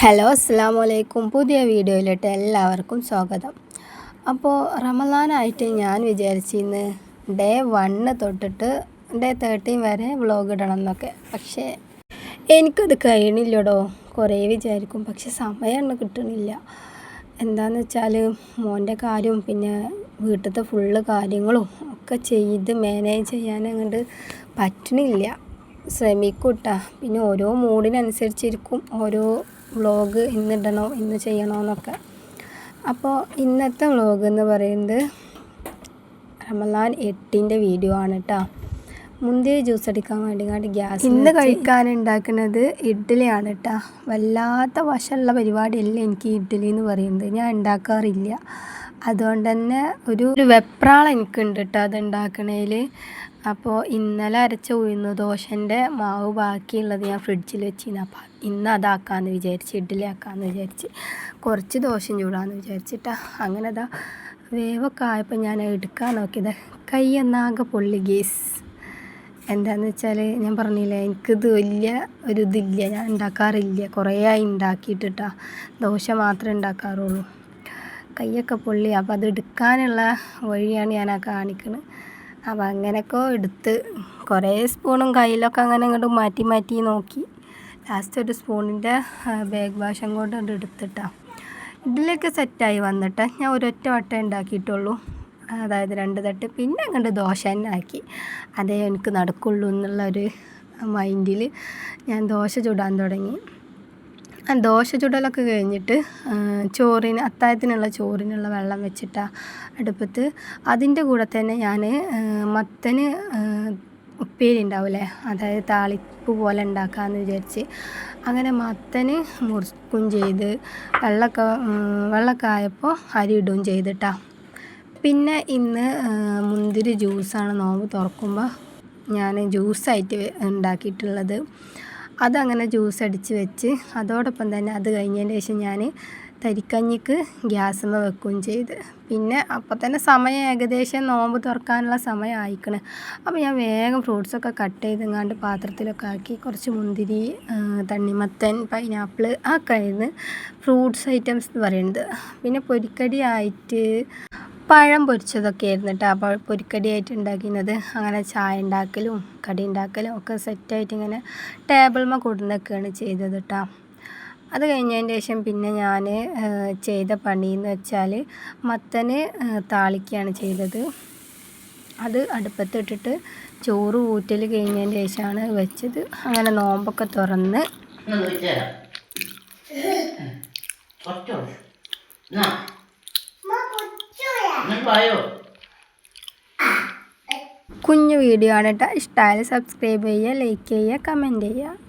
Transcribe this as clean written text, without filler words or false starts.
Hello അസ്സലാമു അലൈക്കും. പുതിയ വീഡിയോയിലോട്ട് എല്ലാവർക്കും സ്വാഗതം. അപ്പോൾ റമദാനായിട്ട് ഞാൻ വിചാരിച്ചിരുന്നു ഡേ 1 തൊട്ടിട്ട് ഡേ 13 വരെ വ്ളോഗ് ഇടണം എന്നൊക്കെ. പക്ഷേ എനിക്കത് കഴിയണില്ലടോ. കുറേ വിചാരിക്കും, പക്ഷെ സമയമൊന്നും കിട്ടണില്ല. എന്താണെന്ന് വെച്ചാൽ മോൻ്റെ കാര്യവും പിന്നെ വീട്ടിലത്തെ ഫുള്ള് കാര്യങ്ങളും ഒക്കെ ചെയ്ത് മാനേജ് ചെയ്യാൻ അങ്ങോട്ട് പറ്റണില്ല. ശ്രമിക്കൂട്ടാ. പിന്നെ ഓരോ മൂഡിനനുസരിച്ചിരിക്കും ഓരോ വ്ളോഗ് ഇന്നിടണോ ഇന്ന് ചെയ്യണോ എന്നൊക്കെ. അപ്പോൾ ഇന്നത്തെ വ്ളോഗ് എന്ന് പറയുന്നത് റമദാൻ 8 വീഡിയോ ആണ് കേട്ടോ. മുന്തിരി ജ്യൂസ് അടിക്കാൻ വേണ്ടി ഗ്യാസ് ഇന്ന് കഴിക്കാൻ ഉണ്ടാക്കുന്നത് ഇഡ്ഡലിയാണ് കേട്ടോ. വല്ലാത്ത വശമുള്ള പരിപാടിയല്ല എനിക്ക് ഇഡ്ഡലി എന്ന് പറയുന്നത്. ഞാൻ ഉണ്ടാക്കാറില്ല. അതുകൊണ്ട് തന്നെ ഒരു വെപ്രാളം എനിക്കുണ്ട് കേട്ടോ അത് ഉണ്ടാക്കണതിൽ. അപ്പോൾ ഇന്നലെ അരച്ച ഉഴുന്ന് ദോശൻ്റെ മാവ് ബാക്കിയുള്ളത് ഞാൻ ഫ്രിഡ്ജിൽ വെച്ചിരുന്നു. അപ്പോൾ ഇന്ന് അതാക്കാമെന്ന് വിചാരിച്ച്, ഇഡ്ഡലി ആക്കാമെന്ന് വിചാരിച്ച്, കുറച്ച് ദോശയും ചൂടാമെന്ന് വിചാരിച്ചിട്ടാ. അങ്ങനെ അതാ വേവൊക്കെ ആയപ്പോൾ ഞാൻ എടുക്കാൻ നോക്കിയത് കൈ എന്നാകെ പൊള്ളി ഗേസ്. എന്താണെന്ന് വെച്ചാൽ ഞാൻ പറഞ്ഞില്ലേ, എനിക്കിത് വലിയ ഒരു ഇതില്ല, ഞാൻ ഉണ്ടാക്കാറില്ല. കുറേ ആയി ഉണ്ടാക്കിയിട്ടാ, ദോശ മാത്രമേ ഉണ്ടാക്കാറുള്ളൂ. കൈയൊക്കെ പൊള്ളി. അപ്പോൾ അത് എടുക്കാനുള്ള വഴിയാണ് ഞാൻ ആ കാണിക്കുന്നത്. അപ്പോൾ അങ്ങനെയൊക്കെ എടുത്ത് കുറേ സ്പൂണും കയ്യിലൊക്കെ അങ്ങനെ ഇങ്ങോട്ട് മാറ്റി മാറ്റി നോക്കി. ലാസ്റ്റ് ഒരു സ്പൂണിൻ്റെ ബാഗ് വാഷം കൊണ്ട് എടുത്തിട്ടാണ് ഇതിലേക്ക് സെറ്റായി വന്നിട്ട് ഞാൻ ഒരൊറ്റ വട്ടം ഉണ്ടാക്കിയിട്ടുള്ളൂ. അതായത് 2 തട്ട്. പിന്നെ അങ്ങോട്ട് ദോശ തന്നെ ആക്കി. അതേ എനിക്ക് നടക്കുള്ളൂ എന്നുള്ളൊരു മൈൻഡിൽ ഞാൻ ദോശ ചുടാൻ തുടങ്ങി. ദോശ ചുടലൊക്കെ കഴിഞ്ഞിട്ട് അത്താഴത്തിനുള്ള ചോറിനുള്ള വെള്ളം വെച്ചിട്ടാണ് അടുപ്പത്ത്. അതിൻ്റെ കൂടെ തന്നെ ഞാൻ മത്തന് ഉപ്പേരി ഉണ്ടാവില്ലേ, അതായത് താളിപ്പ് പോലെ ഉണ്ടാക്കാമെന്ന് വിചാരിച്ച് അങ്ങനെ മത്തന് മുറിക്കും ചെയ്ത് വെള്ളമൊക്കെ ആയപ്പോൾ അരി ഇടുകയും ചെയ്തിട്ടാ. പിന്നെ ഇന്ന് മുന്തിരി ജ്യൂസാണ് നോമ്പ് തുറക്കുമ്പോൾ ഞാൻ ജ്യൂസായിട്ട് ഉണ്ടാക്കിയിട്ടുള്ളത്. അതങ്ങനെ ജ്യൂസ് അടിച്ച് വെച്ച് അതോടൊപ്പം തന്നെ അത് കഴിഞ്ഞതിന് ശേഷം ഞാൻ തരിക്കഞ്ഞിക്ക് ഗ്യാസുമ്മ വെക്കുകയും ചെയ്ത്. പിന്നെ അപ്പോൾ തന്നെ സമയം ഏകദേശം നോമ്പ് തുറക്കാനുള്ള സമയം ആയിക്കണ്. അപ്പോൾ ഞാൻ വേഗം ഫ്രൂട്ട്സൊക്കെ കട്ട് ചെയ്തെങ്ങാണ്ട് പാത്രത്തിലൊക്കെ ആക്കി കുറച്ച് മുന്തിരി, തണ്ണിമത്തൻ, പൈനാപ്പിൾ ആ കഴിഞ്ഞ് ഫ്രൂട്ട്സ് ഐറ്റംസ് എന്ന് പറയുന്നത്. പിന്നെ പൊരിക്കടി ആയിട്ട് പഴം പൊരിച്ചതൊക്കെ ആയിരുന്നു കേട്ടോ. അപ്പോൾ പൊരിക്കടിയായിട്ട് ഉണ്ടാക്കുന്നത്. അങ്ങനെ ചായ ഉണ്ടാക്കലും കടി ഉണ്ടാക്കലും ഒക്കെ സെറ്റായിട്ട് ഇങ്ങനെ ടേബിൾമ കൊടുന്നൊക്കെയാണ് ചെയ്തത് കേട്ടോ. അത് കഴിഞ്ഞതിന് ശേഷം പിന്നെ ഞാൻ ചെയ്ത പണിയെന്ന് വെച്ചാൽ മത്തന് താളിക്കുകയാണ് ചെയ്തത്. അത് അടുപ്പത്തിട്ടിട്ട് ചോറ് ഊറ്റൽ കഴിഞ്ഞതിന് ശേഷമാണ് വെച്ചത്. അങ്ങനെ നോമ്പൊക്കെ തുറന്ന് കുഞ്ഞു വീഡിയോ ആണ് കേട്ടോ. ഇഷ്ടമായാലും സബ്സ്ക്രൈബ് ചെയ്യുക, ലൈക്ക് ചെയ്യുക, കമൻറ്റ് ചെയ്യുക.